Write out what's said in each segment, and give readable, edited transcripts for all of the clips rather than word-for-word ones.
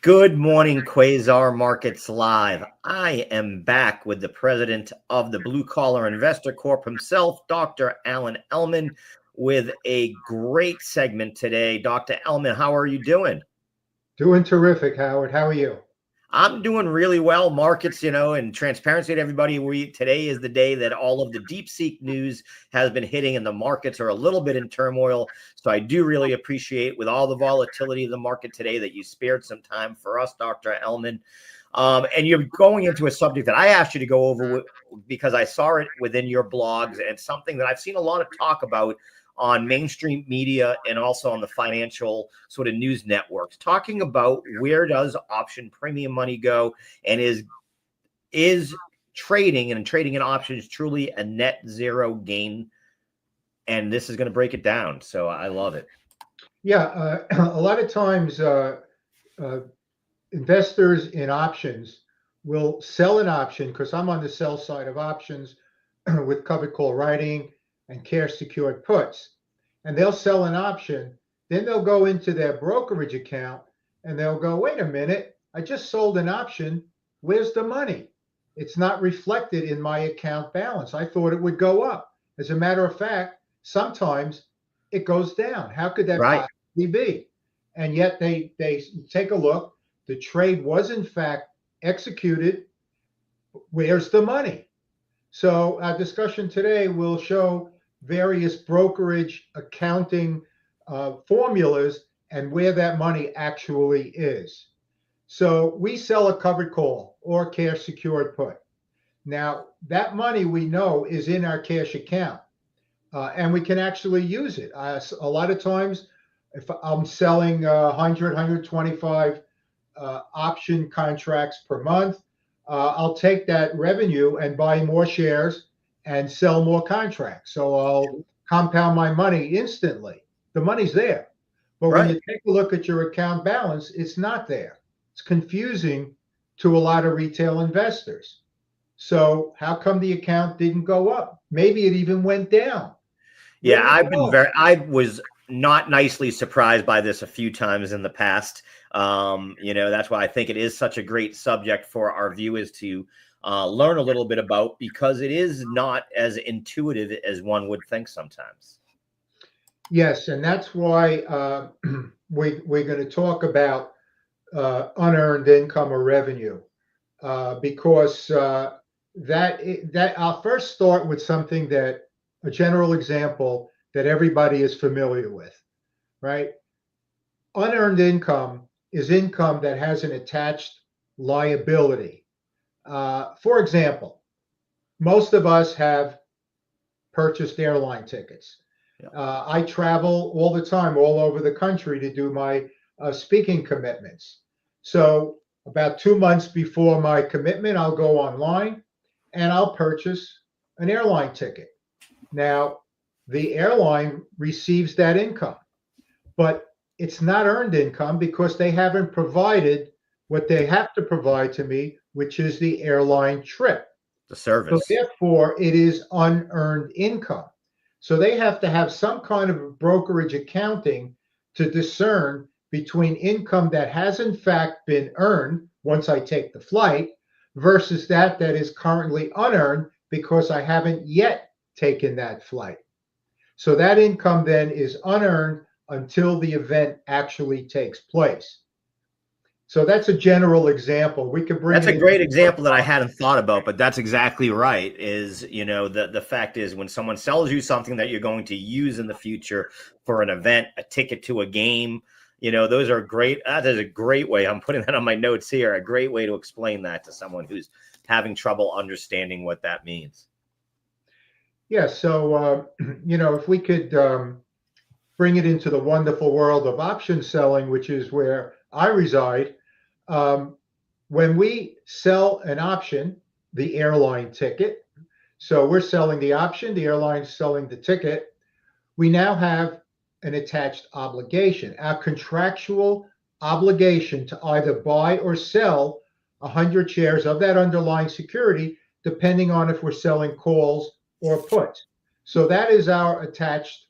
Good morning, Quasar Markets Live. I am back with the president of the Blue Collar Investor Corp himself, Dr. Alan Ellman, with a great segment today. Dr. Ellman, how are you doing? Doing terrific, Howard. How are you? I'm doing really well. Markets, and transparency to everybody. Today is the day that all of the deep seek news has been hitting, and the markets are a little bit in turmoil. So I do really appreciate, with all the volatility of the market today, that you spared some time for us, Dr. Ellman. And you're going into a subject that I asked you to go over because I saw it within your blogs, and it's something that I've seen a lot of talk about on mainstream media and also on the financial sort of news networks, talking about where does option premium money go, and is trading in options truly a net zero gain? And this is going to break it down. So I love it. Yeah, a lot of times investors in options will sell an option because I'm on the sell side of options with covered call writing and cash secured puts. And they'll sell an option, then they'll go into their brokerage account and they'll go, wait a minute, I just sold an option. Where's the money? It's not reflected in my account balance. I thought it would go up. As a matter of fact, sometimes it goes down. How could that Right. possibly be? And yet they take a look. The trade was in fact executed. Where's the money? So our discussion today will show various brokerage accounting formulas and where that money actually is. So we sell a covered call or cash secured put. Now that money we know is in our cash account, and we can actually use it. A lot of times, if I'm selling 100, 125 option contracts per month, I'll take that revenue and buy more shares and sell more contracts. So I'll compound my money instantly. The money's there. But when Right. you take a look at your account balance, it's not there. It's confusing to a lot of retail investors. So how come the account didn't go up? Maybe it even went down. We Yeah, don't know. I was not nicely surprised by this a few times in the past. That's why I think it is such a great subject for our viewers to learn a little bit about, because it is not as intuitive as one would think sometimes. Yes, and that's why we're going to talk about unearned income or revenue, because that I'll first start with something that a general example that everybody is familiar with, right? Unearned income is income that has an attached liability. For example, most of us have purchased airline tickets. I travel all the time, all over the country to do my speaking commitments. So about 2 months before my commitment, I'll go online and I'll purchase an airline ticket. Now, the airline receives that income, but it's not earned income because they haven't provided what they have to provide to me, which is the airline trip. The So service. therefore, it is unearned income. So they have to have some kind of brokerage accounting to discern between income that has in fact been earned once I take the flight versus that is currently unearned because I haven't yet taken that flight. So that income then is unearned until the event actually takes place. So that's a general example. We could bring That's it a into great the example that I hadn't thought about, but that's exactly right. The fact is, when someone sells you something that you're going to use in the future for an event, a ticket to a game, those are great. That is a great way. I'm putting that on my notes here. A great way to explain that to someone who's having trouble understanding what that means. Yeah. So, if we could bring it into the wonderful world of option selling, which is where I reside. When we sell an option, the airline ticket, so we're selling the option, the airline's selling the ticket, we now have an attached obligation, our contractual obligation to either buy or sell 100 shares of that underlying security, depending on if we're selling calls or puts. So that is our attached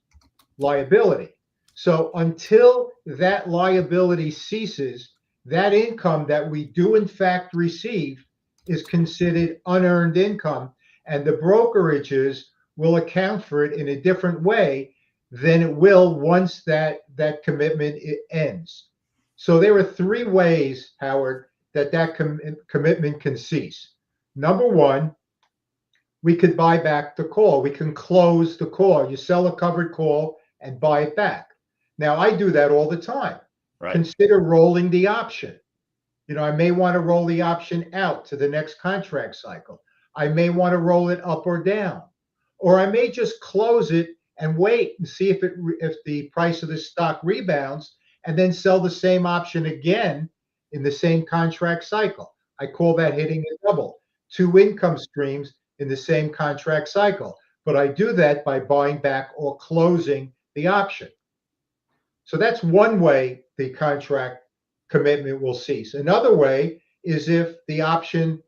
liability. So until that liability ceases, that income that we do in fact receive is considered unearned income, and the brokerages will account for it in a different way than it will once that commitment ends. So there are three ways, Howard, that commitment can cease. Number one, we could buy back the call. We can close the call. You sell a covered call and buy it back. Now, I do that all the time. Right. Consider rolling the option. I may want to roll the option out to the next contract cycle. I may want to roll it up or down, or I may just close it and wait and see if the price of the stock rebounds, and then sell the same option again in the same contract cycle. I call that hitting a double, two income streams in the same contract cycle. But I do that by buying back or closing the option. So that's one way the contract commitment will cease. Another way is if the option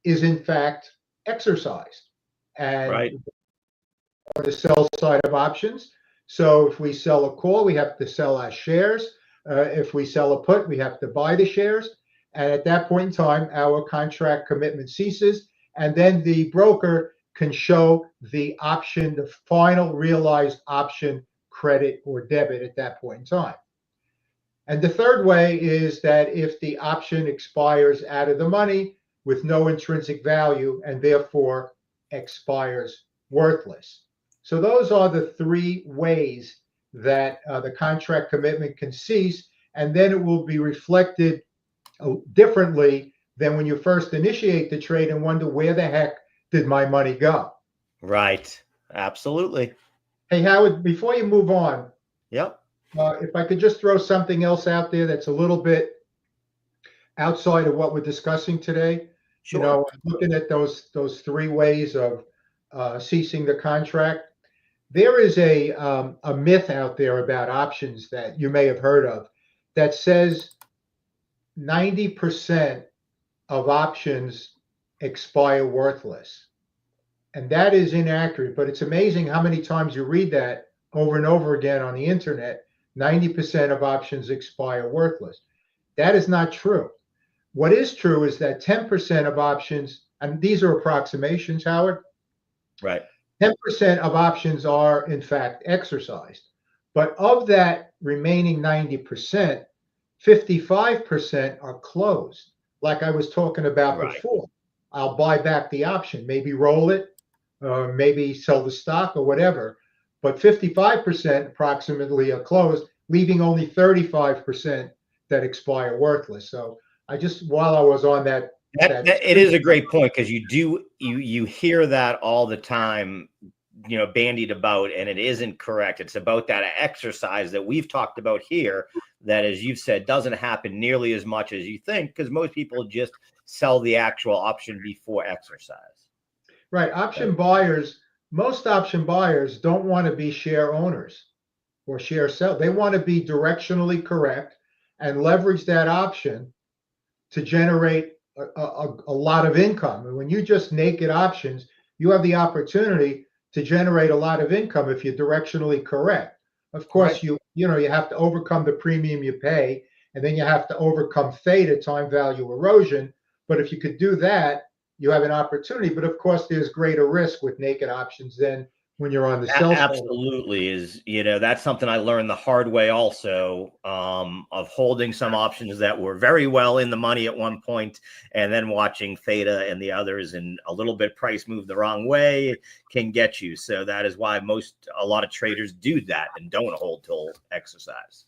is in fact exercised, and Right. the sell side of options. So if we sell a call, we have to sell our shares. If we sell a put, we have to buy the shares. And at that point in time, our contract commitment ceases. And then the broker can show the option, the final realized option credit or debit at that point in time. And the third way is that if the option expires out of the money with no intrinsic value and therefore expires worthless. So those are the three ways that the contract commitment can cease, and then it will be reflected differently than when you first initiate the trade and wonder, where the heck did my money go? Right. Absolutely. Hey, Howard, before you move on, Yep. If I could just throw something else out there that's a little bit outside of what we're discussing today. Sure. Looking at those three ways of ceasing the contract, there is a myth out there about options that you may have heard of that says 90% of options expire worthless. And that is inaccurate, but it's amazing how many times you read that over and over again on the internet. 90% of options expire worthless. That is not true. What is true is that 10% of options, and these are approximations, Howard. Right. 10% of options are in fact exercised. But of that remaining 90%, 55% are closed. Like I was talking about before. I'll buy back the option, maybe roll it, maybe sell the stock or whatever. But 55% approximately are closed, leaving only 35% that expire worthless. So while I was on that it is a great point, because you hear that all the time, bandied about, and it isn't correct. It's about that exercise that we've talked about here, that, as you've said, doesn't happen nearly as much as you think, because most people just sell the actual option before exercise. Right. Most option buyers don't want to be share owners or share sell. They want to be directionally correct and leverage that option to generate a lot of income. And when you just naked options, you have the opportunity to generate a lot of income if you're directionally correct. Of course, you have to overcome the premium you pay, and then you have to overcome theta, time value erosion. But if you could do that, you have an opportunity. But of course, there's greater risk with naked options than when you're on the sell side. Absolutely. That's something I learned the hard way also, of holding some options that were very well in the money at one point, and then watching theta and the others, and a little bit price move the wrong way can get you. So that is why a lot of traders do that and don't hold till exercise.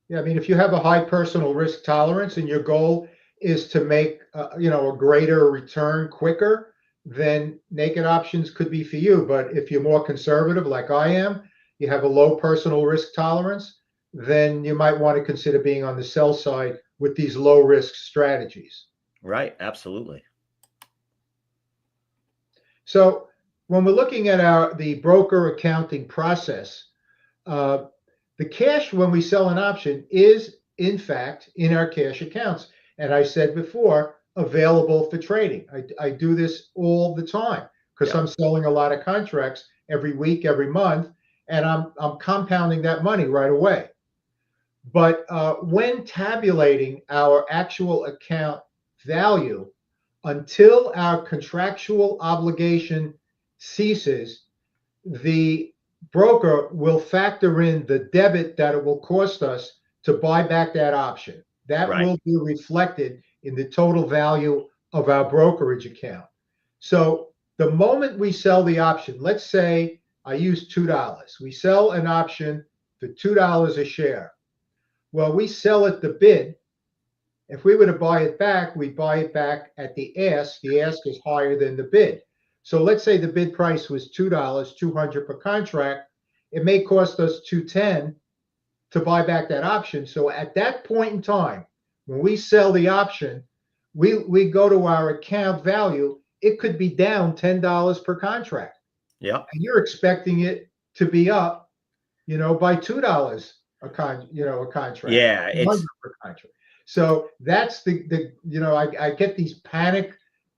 Yeah, I mean, if you have a high personal risk tolerance and your goal is to make a greater return quicker, then naked options could be for you. But if you're more conservative, like I am, you have a low personal risk tolerance, then you might want to consider being on the sell side with these low risk strategies. Right. Absolutely. So when we're looking at the broker accounting process, the cash when we sell an option is in fact in our cash accounts. And I said before, available for trading. I do this all the time because I'm selling a lot of contracts every week, every month, and I'm compounding that money right away. But when tabulating our actual account value, until our contractual obligation ceases, the broker will factor in the debit that it will cost us to buy back that option. That Right. will be reflected in the total value of our brokerage account. So the moment we sell the option, let's say I use $2. We sell an option for $2 a share. Well, we sell at the bid. If we were to buy it back, we buy it back at the ask. The ask is higher than the bid. So let's say the bid price was $2, 200 per contract. It may cost us 210 to buy back that option. So at that point in time, when we sell the option, we go to our account value. It could be down $10 per contract, Yep. and you're expecting it to be up, by $2 a contract, Yeah. 200 per contract. So that's I get these panic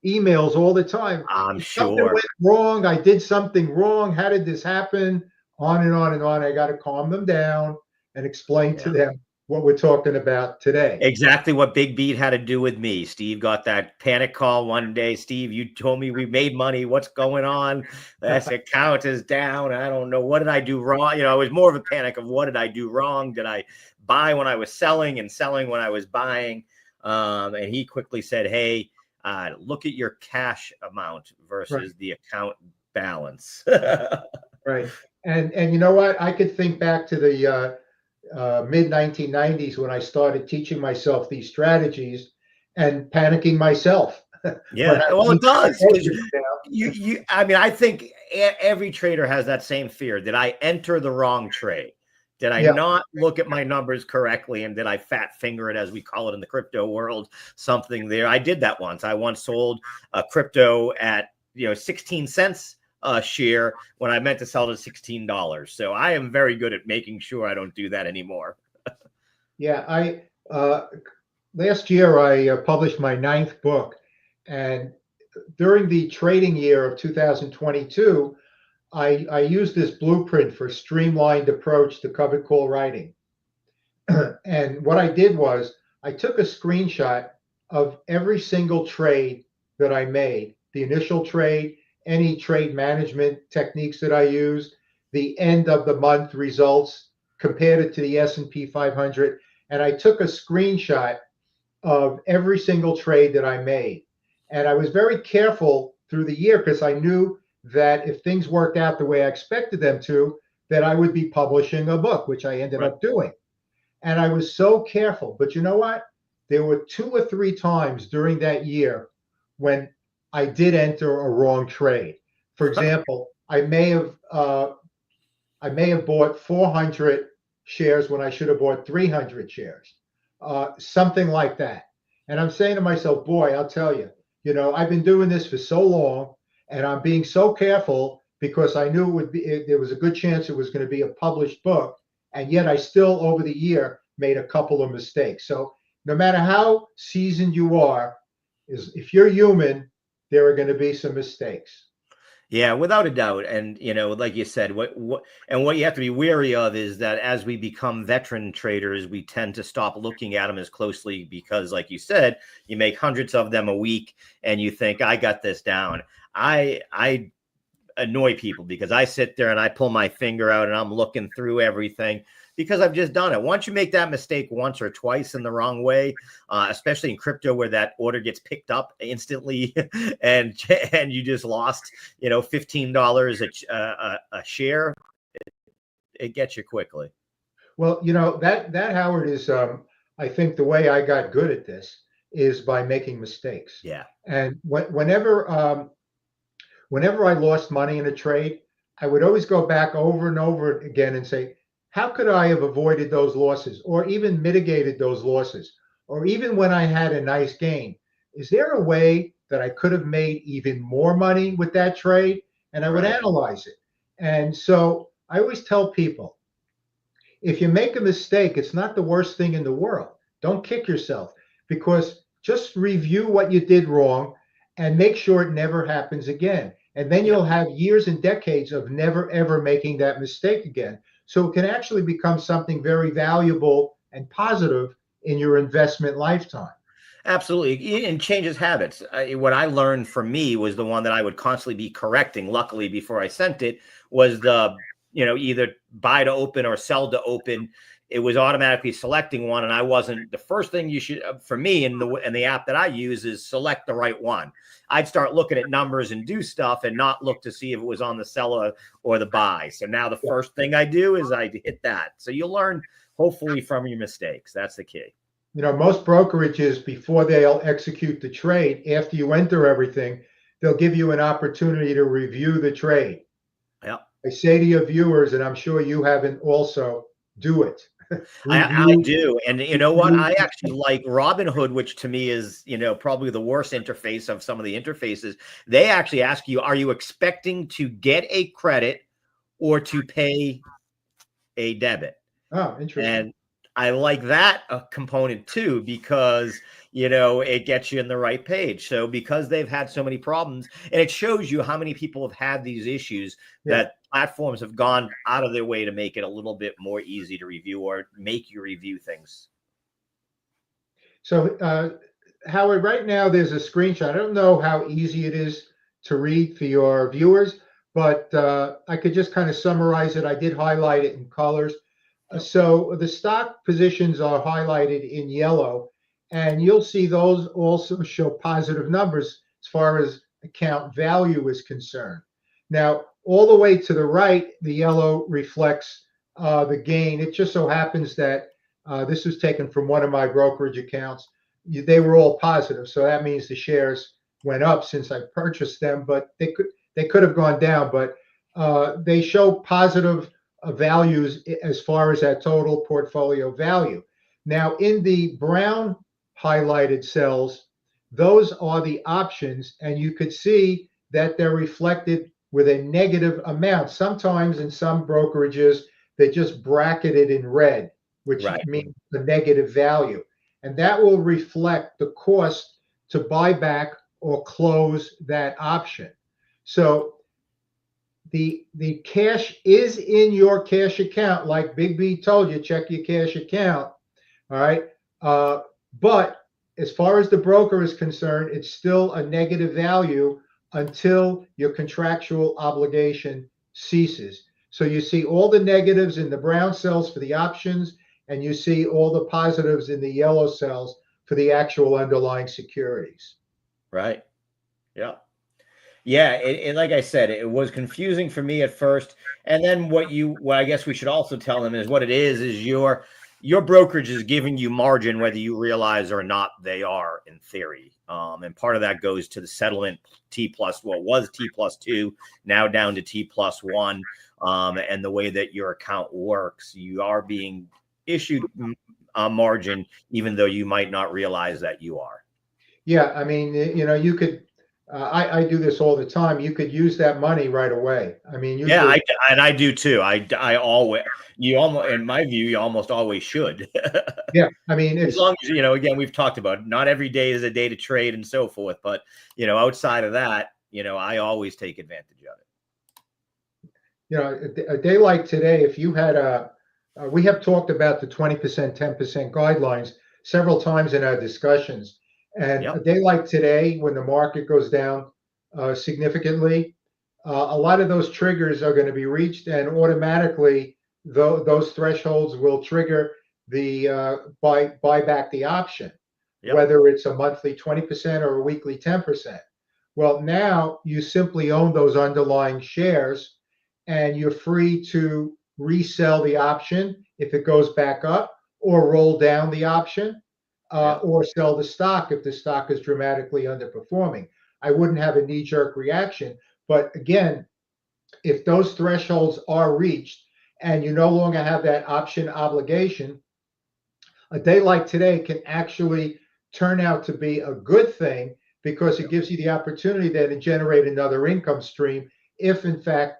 emails all the time. I'm Something sure. went wrong. I did something wrong. How did this happen? On and on and on. I got to calm them down and explain to Yeah. them what we're talking about today. Exactly what Big Beat had to do with me. Steve got that panic call one day. Steve, you told me we made money. What's going on? This account is down. I don't know. What did I do wrong? It was more of a panic of what did I do wrong? Did I buy when I was selling and selling when I was buying? And he quickly said, hey, look at your cash amount versus the account balance. Right. And you know what? I could think back to the mid 1990s when I started teaching myself these strategies and panicking myself. Yeah, well, it does because I mean, I think every trader has that same fear. Did I enter the wrong trade? Did I not look at my numbers correctly? And did I fat finger it, as we call it in the crypto world, something there? I did that once. I once sold a crypto at 16 cents a share when I meant to sell it at $16. So I am very good at making sure I don't do that anymore. Yeah, last year I published my 9th book, and during the trading year of 2022, I used this blueprint for streamlined approach to covered call writing. And what I did was I took a screenshot of every single trade that I made, the initial trade, any trade management techniques that I used, the end of the month results, compared it to the S&P 500, and I took a screenshot of every single trade that I made. And I was very careful through the year because I knew that if things worked out the way I expected them to, that I would be publishing a book, which I ended up doing. And I was so careful. But you know what? There were 2 or 3 times during that year when I did enter a wrong trade. For example, I may have bought 400 shares when I should have bought 300 shares, something like that. And I'm saying to myself, boy, I'll tell you, I've been doing this for so long, and I'm being so careful because I knew there was a good chance it was going to be a published book. And yet I still, over the year, made a couple of mistakes. So no matter how seasoned you are, if you're human, there are going to be some mistakes. Yeah, without a doubt. And, like you said, what you have to be wary of is that as we become veteran traders, we tend to stop looking at them as closely because, like you said, you make hundreds of them a week and you think, I got this down. I annoy people because I sit there and I pull my finger out and I'm looking through everything because I've just done it. Once you make that mistake once or twice in the wrong way, especially in crypto where that order gets picked up instantly and you just lost, $15 a share, it gets you quickly. Well, that Howard is, I think the way I got good at this is by making mistakes. Yeah. And whenever I lost money in a trade, I would always go back over and over again and say, how could I have avoided those losses or even mitigated those losses? Or even when I had a nice gain, is there a way that I could have made even more money with that trade? And I would analyze it. And so I always tell people, if you make a mistake, it's not the worst thing in the world. Don't kick yourself, because just review what you did wrong and make sure it never happens again. And then you'll have years and decades of never, ever making that mistake again. So it can actually become something very valuable and positive in your investment lifetime. Absolutely. And changes habits. What I learned from me was the one that I would constantly be correcting. Luckily, before I sent it, was either buy to open or sell to open. It was automatically selecting one. And I wasn't the first thing you should, for me, and the app that I use is select the right one. I'd start looking at numbers and do stuff and not look to see if it was on the seller or the buy. So now the first thing I do is I hit that. So you learn hopefully from your mistakes. That's the key. Most brokerages, before they'll execute the trade, after you enter everything, they'll give you an opportunity to review the trade. Yeah. I say to your viewers, and I'm sure you haven't also, do it. I do. And you know what? I actually like Robinhood, which to me is, probably the worst interface of some of the interfaces. They actually ask you, are you expecting to get a credit or to pay a debit? Oh, interesting. And I like that component too, because, it gets you in the right page. So because they've had so many problems, and it shows you how many people have had these issues, that platforms have gone out of their way to make it a little bit more easy to review or make you review things. So, Howard, right now there's a screenshot. I don't know how easy it is to read for your viewers, but I could just kind of summarize it. I did highlight it in colors. So the stock positions are highlighted in yellow, and you'll see those also show positive numbers as far as account value is concerned. Now, all the way to the right, the yellow reflects the gain. It just so happens that this was taken from one of my brokerage accounts. They were all positive, so that means the shares went up since I purchased them, but they could have gone down, but they show positive values as far as that total portfolio value. Now, in the brown highlighted cells, those are the options, and you could see that they're reflected with a negative amount. Sometimes in some brokerages, they just bracket it in red, which means the negative value. And that will reflect the cost to buy back or close that option. So the cash is in your cash account, like Big B told you, check your cash account. All right. But as far as the broker is concerned, it's still a negative value until your contractual obligation ceases. So you see all the negatives in the brown cells for the options, and you see all the positives in the yellow cells for the actual underlying securities. Right. Yeah. Yeah, and like I said, it was confusing for me at first. And then what I guess we should also tell them is what it is your brokerage is giving you margin, whether you realize or not they are, in theory. And part of that goes to the settlement was T+2, now down to T+1. And the way that your account works, you are being issued a margin, even though you might not realize that you are. Yeah, I mean, you could. I do this all the time. You could use that money right away. I mean, yeah, I do too. I always, in my view, you almost always should. Yeah, I mean, as long as again, we've talked about not every day is a day to trade and so forth, but outside of that, I always take advantage of it. A day like today, if you had we have talked about the 20%, 10% guidelines several times in our discussions. And a day like today, when the market goes down significantly, a lot of those triggers are going to be reached, and automatically those thresholds will trigger the buy back the option, whether it's a monthly 20% or a weekly 10%. Well, now you simply own those underlying shares, and you're free to resell the option if it goes back up, or roll down the option. Or sell the stock if the stock is dramatically underperforming. I wouldn't have a knee-jerk reaction. But again, if those thresholds are reached and you no longer have that option obligation, a day like today can actually turn out to be a good thing, because it gives you the opportunity then to generate another income stream if, in fact,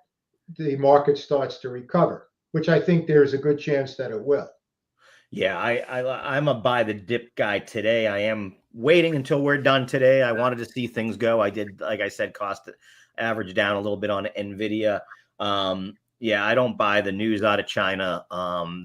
the market starts to recover, which I think there's a good chance that it will. Yeah, I'm a buy the dip guy today. I am waiting until we're done today. I wanted to see things go. I did, like I said, cost average down a little bit on NVIDIA. Yeah, I don't buy the news out of China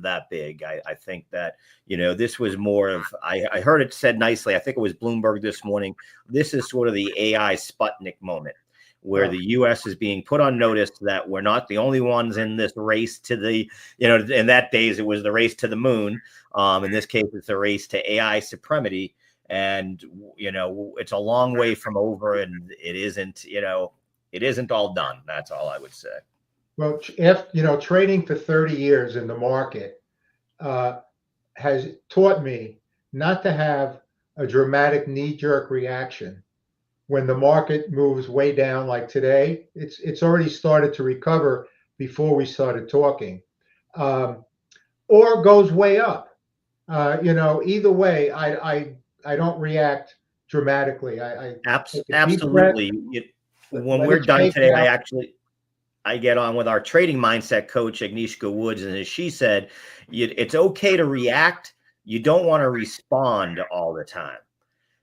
that big. I think that, this was more of, I heard it said nicely. I think it was Bloomberg this morning. This is sort of the AI Sputnik moment where Oh, the US is being put on notice that we're not the only ones in this race to the, in that days, it was the race to the moon. In this case, it's a race to AI supremacy. And, it's a long way from over, and it isn't, it isn't all done. That's all I would say. well, if trading for 30 years in the market uh, has taught me not to have a dramatic knee-jerk reaction when the market moves way down like today. It's already started to recover before we started talking, um, or goes way up. Either way, I don't react dramatically. I take a deep breath, Absolutely. When let we're it done shake today, out. I get on with our trading mindset coach, Agnieszka Woods, and as she said, it's okay to react. You don't want to respond all the time.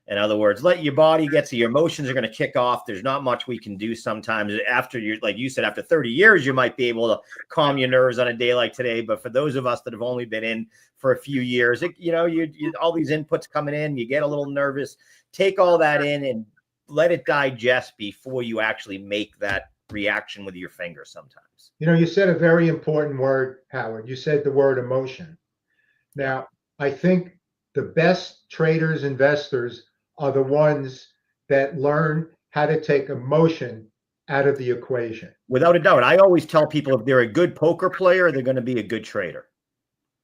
In other words, let your body get to your emotions are going to kick off. There's not much we can do sometimes after like you said, after 30 years, you might be able to calm your nerves on a day like today. But for those of us that have only been in for a few years, all these inputs coming in, you get a little nervous. Take all that in and let it digest before you actually make that reaction with your finger sometimes. You said a very important word, Howard. You said the word emotion. Yeah. Now, I think the best traders, investors are the ones that learn how to take emotion out of the equation. Without a doubt. I always tell people if they're a good poker player, they're going to be a good trader.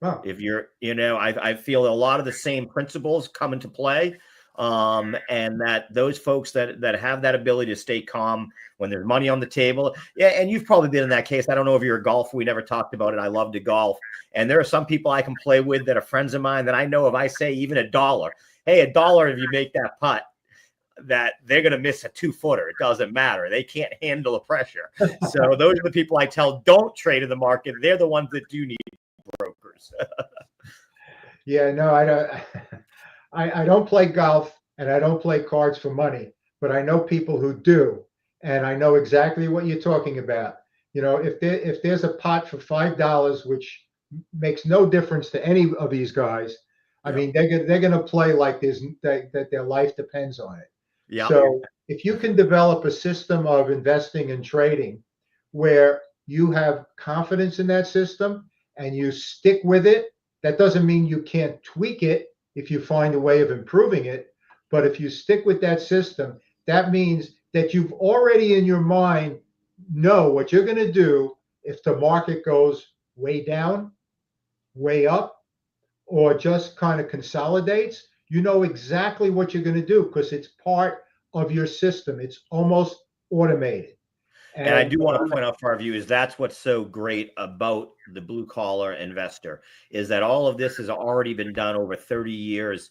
Oh, If you're, I feel a lot of the same principles come into play. And that those folks that have that ability to stay calm when there's money on the table. Yeah, and you've probably been in that case. I don't know if you're a golfer. We never talked about it. I love to golf. And there are some people I can play with that are friends of mine that I know if I say even $1, hey, $1 if you make that putt, that they're going to miss a 2-footer. It doesn't matter. They can't handle the pressure. So those are the people I tell don't trade in the market. They're the ones that do need brokers. yeah, no, I don't. I don't play golf and I don't play cards for money, but I know people who do, and I know exactly what you're talking about. If there's a pot for $5, which makes no difference to any of these guys, I Yep. mean they're going to play like that their life depends on it. Yep. So if you can develop a system of investing and trading where you have confidence in that system and you stick with it, that doesn't mean you can't tweak it if you find a way of improving it. But if you stick with that system, that means that you've already in your mind know what you're going to do if the market goes way down, way up, or just kind of consolidates. You know exactly what you're going to do because it's part of your system. It's almost automated. And I And do want to point out for our viewers, that's what's so great about the blue collar investor is that all of this has already been done over 30 years.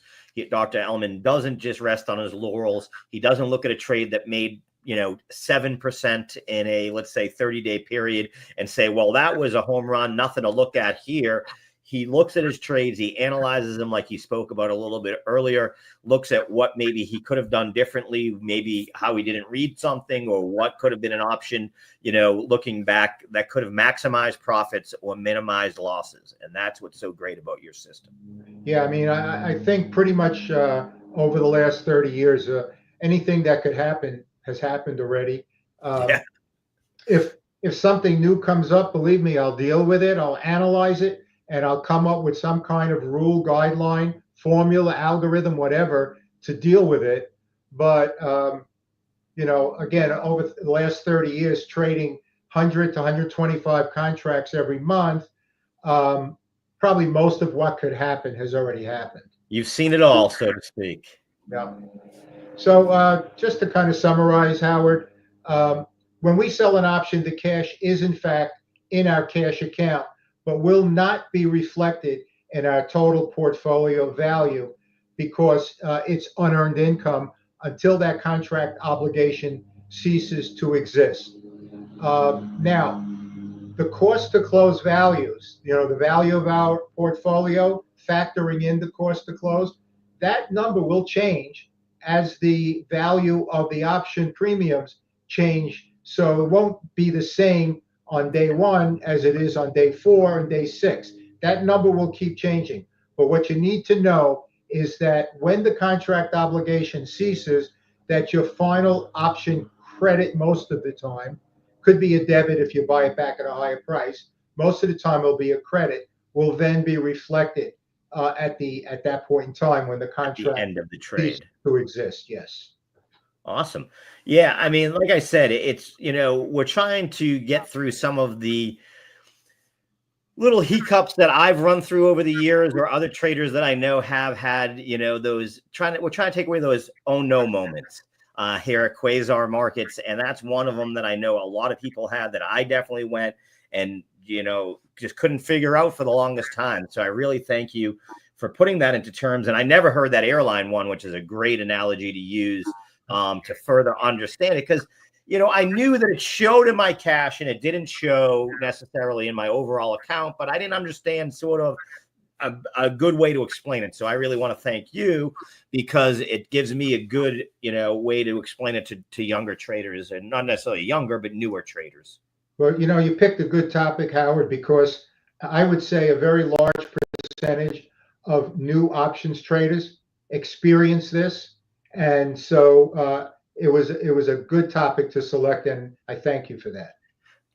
Dr. Ellman doesn't just rest on his laurels. He doesn't look at a trade that made 7% in a, let's say, 30-day period and say, well, that was a home run, nothing to look at here. He looks at his trades, he analyzes them like he spoke about a little bit earlier, looks at what maybe he could have done differently, maybe how he didn't read something or what could have been an option, looking back that could have maximized profits or minimized losses. And that's what's so great about your system. yeah, I mean, I think pretty much over the last 30 years, anything that could happen has happened already. Yeah. Um, if if something new comes up, believe me, I'll deal with it. I'll analyze it, and I'll come up with some kind of rule, guideline, formula, algorithm, whatever to deal with it. But again, over the last 30 years, trading 100 to 125 contracts every month, um, probably most of what could happen has already happened. You've seen it all, so to speak. Yeah. So just to kind of summarize, Howard, when we sell an option, the cash is in fact in our cash account, but will not be reflected in our total portfolio value because it's unearned income until that contract obligation ceases to exist. Now, the cost to close values, the value of our portfolio, factoring in the cost to close, that number will change as the value of the option premiums change. So it won't be the same on day 1 as it is on day 4 and day 6. That number will keep changing. But what you need to know is that when the contract obligation ceases, that your final option credit most of the time could be a debit if you buy it back at a higher price. Most of the time it'll be a credit, will then be reflected at that point in time when the At the contract end of the ceases trade. to exist. Yes. Awesome. Yeah, I mean, like I said, it's, we're trying to get through some of the little hiccups that I've run through over the years, or other traders that I know have had, those we're trying to take away those oh no moments here at Quasar Markets. And that's one of them that I know a lot of people had, that I definitely went and, just couldn't figure out for the longest time. So I really thank you for putting that into terms. And I never heard that airline one, which is a great analogy to use to further understand it. Because I knew that it showed in my cash and it didn't show necessarily in my overall account, but I didn't understand sort of a good way to explain it. So I really want to thank you, because it gives me a good, way to explain it to younger traders, and not necessarily younger, but newer traders. Well, you picked a good topic, Howard, because I would say a very large percentage of new options traders experience this. And so it was a good topic to select, and I thank you for that.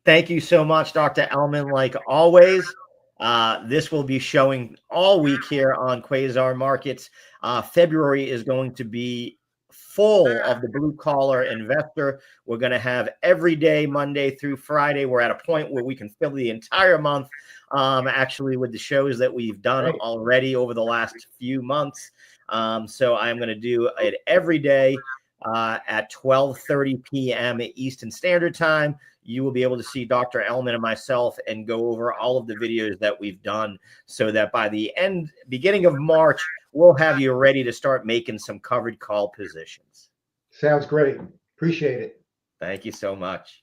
Thank you so much, Dr. Ellman. Like always, this will be showing all week here on Quasar Markets. February is going to be full of the blue collar investor. We're going to have every day, Monday through Friday. We're at a point where we can fill the entire month, actually, with the shows that we've done already over the last few months. So I'm going to do it every day at 12:30 p.m. Eastern Standard Time. You will be able to see Dr. Ellman and myself and go over all of the videos that we've done, so that by the beginning of March, we'll have you ready to start making some covered call positions. Sounds great. Appreciate it. Thank you so much.